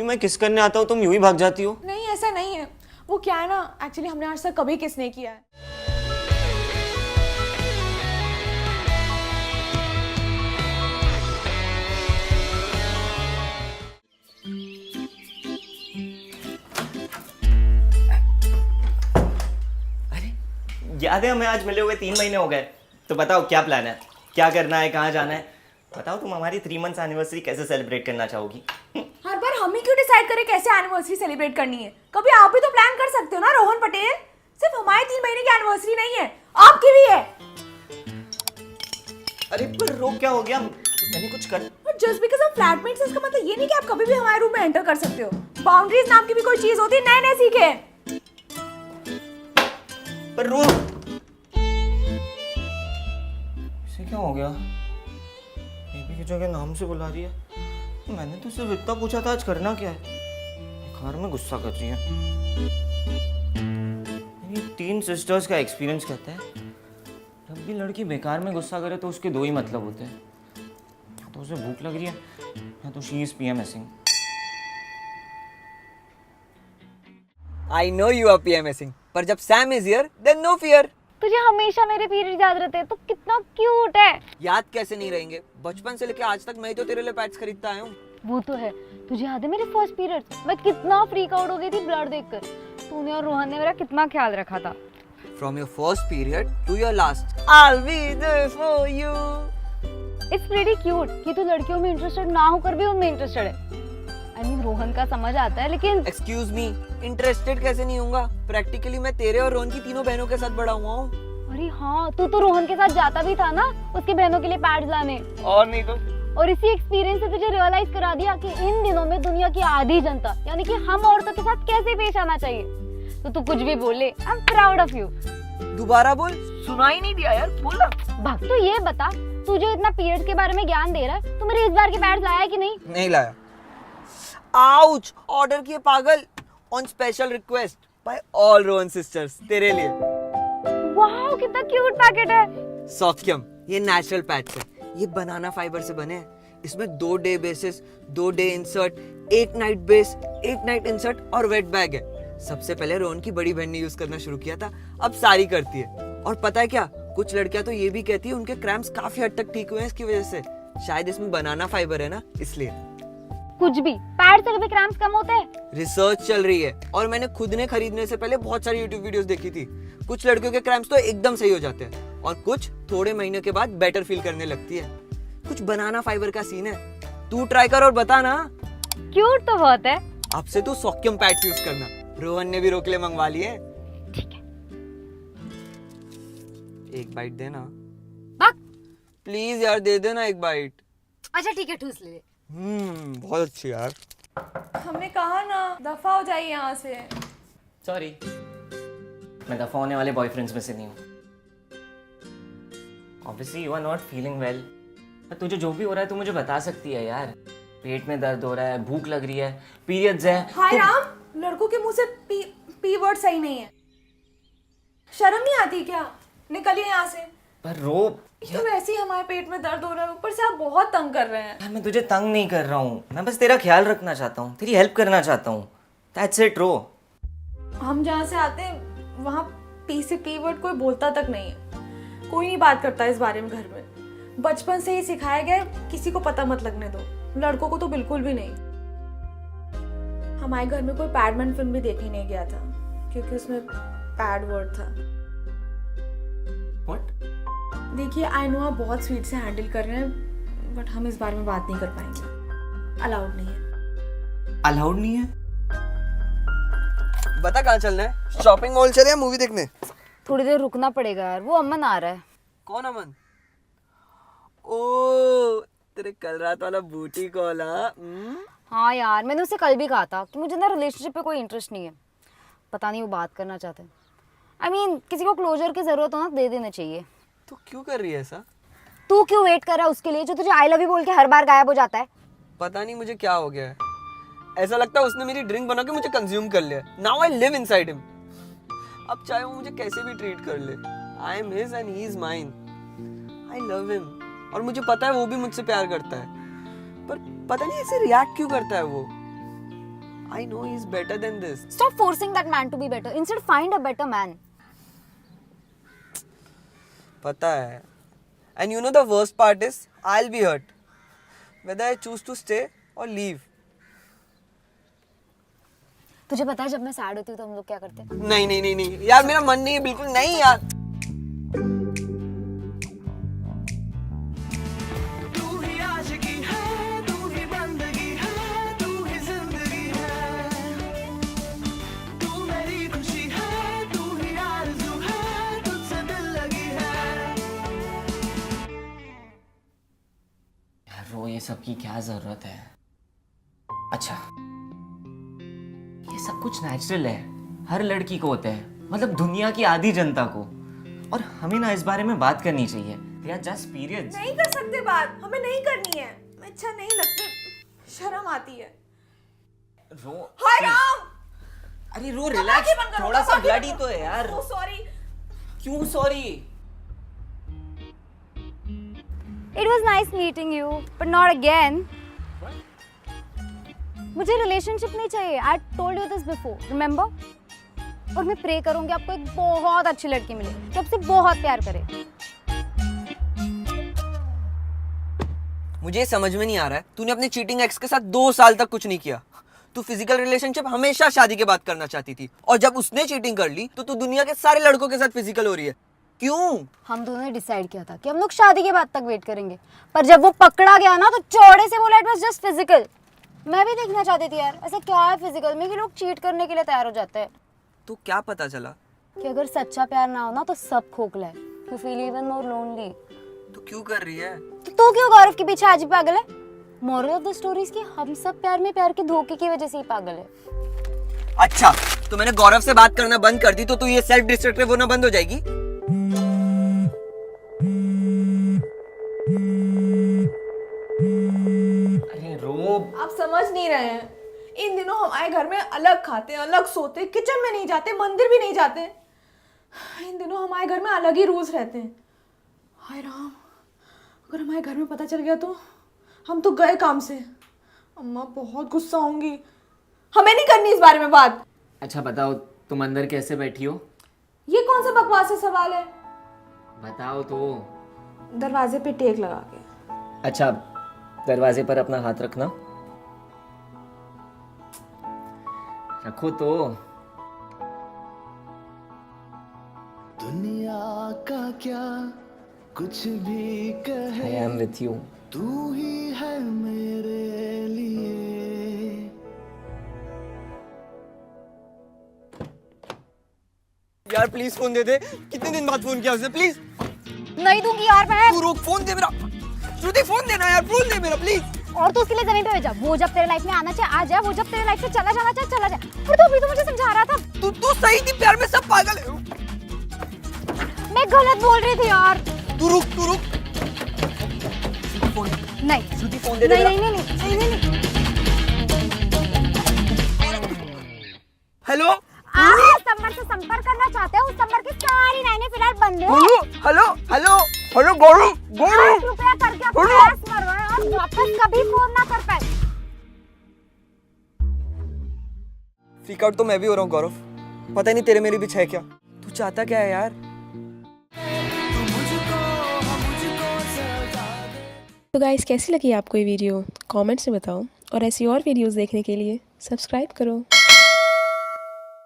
मैं किस करने आता हूँ तुम यूं ही भाग जाती हो। नहीं ऐसा नहीं है, वो क्या है ना, एक्चुअली हमने आज तक कभी किस नहीं किया है। याद है हमें आज मिले हुए 3 महीने हो गए। तो बताओ क्या प्लान है, क्या करना है, कहाँ जाना है? बताओ तुम हमारी 3 मंथ्स एनिवर्सरी कैसे सेलिब्रेट करना चाहोगी? हर बार हम ही क्यों डिसाइड करें कैसे एनिवर्सरी सेलिब्रेट करनी है? कभी आप भी तो प्लान कर सकते हो ना रोहन पटेल। सिर्फ हमारे 3 महीने की एनिवर्सरी नहीं है, आपकी भी है। अरे पर रोक क्या हो गया, मैंने कुछ कर। जस्ट बिकॉज हम फ्लैटमेट्स हैं इसका मतलब ये नहीं कि आप कभी भी हमारे रूम में एंटर कर सकते हो। बाउंड्रीज नाम की भी कोई चीज होती है, नए नए सीखे। पर रोक, इसे क्या हो गया? बेबी की जगह नाम से बुला रही है। मैंने तो सिर्फ इतना पूछा था आज करना क्या है। बेकार में गुस्सा कर रही है। ये 3 सिस्टर्स का एक्सपीरियंस कहता है जब भी लड़की बेकार में गुस्सा करे तो उसके 2 ही मतलब होते हैं, या तो उसे भूख लग रही है या तो she is PMSing। I know you are PMSing, पर जब Sam is here, then no fear. तुझे हमेशा मेरे पीरियड याद रहते हैं, तो कितना क्यूट है। याद कैसे नहीं रहेंगे? बचपन से लेके आज तक मैं ही तो तेरे लिए पैड्स खरीदता आया हूँ। वो तो है। तुझे याद है मेरे फर्स्ट पीरियड, मैं कितना फ्रीक आउट हो गई थी ब्लड देखकर। तूने और रोहन ने मेरा कितना ख्याल रखा था। From your first period to your last, I'll be there for you. It's pretty cute कि तू लड़कियों में इंटरेस्टेड ना होकर भी उनमें इंटरेस्टेड है। I mean, रोहन का समझ आता है लेकिन Excuse me, interested कैसे नहीं होऊंगा? Practically मैं तेरे और रोहन की तीनों बहनों के साथ बड़ा हुआ हूँ। अरे हाँ, तू तो रोहन के साथ जाता भी था ना उसकी बहनों के लिए पैड्स लाने। और नहीं तो। और इसी एक्सपीरियंस से तुझे रियलाइज करा दिया कि इन दिनों में दुनिया की आधी जनता यानी कि हम औरतों के साथ कैसे पेश आना चाहिए। तो तू कुछ भी बोले, I am proud of you. दोबारा बोल, सुनाई नहीं दिया यार, बोल ना। भक्त तो ये बता, तू जो इतना पीरियड्स के बारे में ज्ञान दे रहा है, तू मेरे इस बार के पैड्स लाया कि नहीं? नहीं लाया। आउच, ऑर्डर किए पागल, on special request bye all Rohan sisters, तेरे लिए। वाओ, कितना क्यूट पैकेट है। सॉफ्यम, ये नेचुरल पैड्स है, ये बनाना फाइबर से बने हैं। इसमें 2 day basis, 2 day insert, 1 night base, 1 night insert और वेट बैग है। सबसे पहले रोहन की बड़ी बहन ने यूज करना शुरू किया था, अब सारी करती है। और पता है क्या, कुछ लड़कियां तो ये भी कहती है उनके क्रैम्प्स काफी हद तक ठीक हुए हैं इसकी वजह से। शायद इसमें बनाना फाइबर है ना, इसलिए। कुछ भी, पैड से कभी क्रैम्प्स कम होते हैं? रिसर्च चल रही है और मैंने खुद ने खरीदने से पहले बहुत सारी यूट्यूब वीडियोस देखी थी। कुछ लड़कियों के क्रैम्प्स तो एकदम सही हो जाते हैं और कुछ थोड़े महीने के बाद बेटर फील करने लगती है। कुछ बनाना फाइबर का सीन है, तू ट्राई कर और बता ना। क्यूट तो बहुत है। अब से तू सॉक्यम पैड्स यूज करना, रोहन ने भी रोकले मंगवा लिए। ठीक है। एक बाइट देना बक। प्लीज यार, दे देना एक बाइट। अच्छा ठीक है, ठूस ले। बहुत अच्छी यार। हमने कहा ना दफा हो जाइए यहाँ से। सॉरी, मैं दफा होने वाले बॉयफ्रेंड्स में से नहीं हूँ। Obviously you are not feeling well. तुझे जो भी हो रहा है तू मुझे बता सकती है यार। पेट में दर्द हो रहा है, भूख लग रही है, पीरियड्स है। हाय राम, लड़कों के मुंह से पी वर्ड सही नहीं है। शर्म नहीं आती क्या? निकलिए यहाँ से। पर रो, तो वैसे ही हमारे पेट में दर्द हो रहा है, ऊपर से आप बहुत तंग कर रहे हैं। मैं तुझे तंग नहीं कर रहा हूँ, मैं बस तेरा ख्याल रखना चाहता हूँ, तेरी हेल्प करना चाहता हूँ। दैट्स इट रो। हम जहाँ से आते हैं वहाँ पी से पी वर्ड कोई बोलता तक नहीं है। कोई नहीं बात करता इस बारे में घर में। बचपन से ही सिखाया गया किसी को पता मत लगने दो, लड़कों को तो बिल्कुल भी नहीं। हमारे घर में कोई पैडमैन फिल्म भी देखने नहीं गया था क्योंकि उसमें पैड वर्ड था। What? देखिए, आई नो आप बहुत स्वीट से हैंडल कर रहे हैं बट हम इस बारे में बात नहीं कर पाएंगे। अलाउड नहीं है। अलाउड नहीं है? बता कहाँ चलना है? शॉपिंग मॉल चले या मूवी देखने? थोड़ी देर रुकना पड़ेगा यार, वो अमन आ रहा है। कौन अमन? ओ, तेरे कल रात वाला बूटी कॉल। हाँ यार, मैंने उससे कल भी कहा था कि मुझे ना रिलेशनशिप पे कोई इंटरेस्ट नहीं है। पता नहीं वो बात करना चाहते हैं। I mean, किसी को क्लोजर की जरूरत हो ना, दे देना चाहिए। तो क्यों कर रही है ऐसा? तू क्यों वेट कर रहा है उसके लिए जो तुझे आई लव यू बोल के हर बार गायब हो जाता है? पता नहीं मुझे क्या हो गया है, ऐसा लगता है उसने मेरी ड्रिंक बना के मुझे कंज्यूम कर लिया। Now I live inside him. अब चाहे वो मुझे कैसे भी ट्रीट कर ले, I am his and he is mine. I love him और मुझे पता है वो भी मुझसे प्यार करता है, पर पता नहीं ऐसे रिएक्ट क्यों करता है वो। I know he's better than this. Stop forcing that man to be better. Instead, find a better man. पता है. And you know the worst part is, I'll be hurt. Whether I choose to stay or leave. तुझे पता है जब मैं sad होती हूँ तो हम लोग क्या करते हैं? नहीं नहीं नहीं नहीं यार, मेरा मन नहीं है बिल्कुल नहीं यार. रो, ये सब की क्या जरूरत है? अच्छा, ये सब कुछ नेचुरल है, हर लड़की को होता है, मतलब दुनिया की आधी जनता को. और हमें ना इस बारे में बात करनी चाहिए. They are just periods. नहीं कर सकते बात, हमें नहीं करनी है. अच्छा नहीं लगता, शर्म आती है. रो. हाय राम. अरे रो, रिलैक्स, थोड़ा सा ब्लड ही तो है यार. Oh, sorry. क्यों sorry? It was nice meeting you, but not again. मुझे रिलेशनशिप नहीं चाहिए. I told you this before, remember? और मैं प्रे करूंगी आपको एक बहुत अच्छी लड़की मिले जो आपसे बहुत प्यार करे. मुझे समझ में नहीं आ रहा है, तूने अपने चीटिंग एक्स के साथ 2 साल तक कुछ नहीं किया. तू फिजिकल रिलेशनशिप हमेशा शादी के बाद करना चाहती थी, और जब उसने चीटिंग कर ली तो तू दुनिया के सारे लड़कों के साथ फिजिकल हो रही है. क्यों? हम दोनों ने डिसाइड किया था कि हम लोग शादी के बाद तक वेट करेंगे, पर जब वो पकड़ा गया ना तो चौड़े से बोला इट वाज जस्ट फिजिकल. मैं भी देखना चाहती थी यार ऐसा क्या है फिजिकल में कि लोग चीट करने के लिए तैयार हो जाते हैं. तो क्या पता चला? कि अगर सच्चा प्यार ना हो ना तो सब खोखला है. You feel even more lonely. तू क्यों कर रही है? तो तू क्यों गौरव के पीछे आज ही पागल है? Moral of the story is कि हम सब प्यार में प्यार के धोखे की वजह से ही पागल है. अच्छा, तो मैंने गौरव से बात करना बंद कर दी तो तू ये सेल्फ डिस्ट्रक्टिव होना बंद हो जाएगी? अरे रो. आप समझ नहीं रहे हैं. इन दिनों हमारे घर में अलग खाते हैं, अलग सोते, किचन में नहीं जाते, मंदिर भी नहीं जाते. इन दिनों हमारे घर में अलग ही रूल्स रहते हैं. हाय राम, अगर हमारे घर में पता चल गया तो हम तो गए काम से. अम्मा बहुत गुस्सा होंगी. हमें नहीं करनी इस बारे में बात. अच्छा बताओ, तुम अंदर कैसे बैठी हो? ये कौन सा बकवास है सवाल है? बताओ तो. दरवाजे पे टेक लगा के. अच्छा, दरवाजे पर अपना हाथ रखना. रखो तो. दुनिया का क्या कुछ भी कहे, आई एम विथ यू. तू ही है मेरे लिए. यार प्लीज फोन दे दे. कितने दिन बाद फोन किया उसने? प्लीज. नहीं दूंगी यार मैं. तू रुक, फोन दे मेरा. श्रुति फोन देना यार, फोन दे मेरा प्लीज. और तो उसके लिए जमीन पे भेजा. वो जब तेरे लाइफ में आना चाहे आ जाए, वो जब तेरे लाइफ से चला जाना चाहे चला जाए. और तो अभी तो मुझे समझा रहा था. तू सही थी, प्यार में सब पागल है. मैं गलत बोल रही थी यार. तू रुक, तू रुक. फोन. नहीं श्रुति फोन दे नहीं दे. नहीं नहीं नहीं नहीं नहीं. हेलो. आप जिस नंबर से संपर्क करना चाहते हैं उस नंबर की सारी लाइनें फिलहाल बंद है. हेलो हेलो हेलो हेलो गौरव, गौरव. कृपया करके आप प्रयास करो और वापस कभी फोन ना कर पाए. फ्रीक आउट तो मैं भी हो रहा हूँ गौरव. पता नहीं तेरे मेरे बीच है क्या. तू चाहता क्या है यार? तो गाइस कैसी लगी आपको ये वीडियो? कमेंट्स में बताओ और ऐसी और वीडियोस देखने के लिए सब्सक्राइब करो.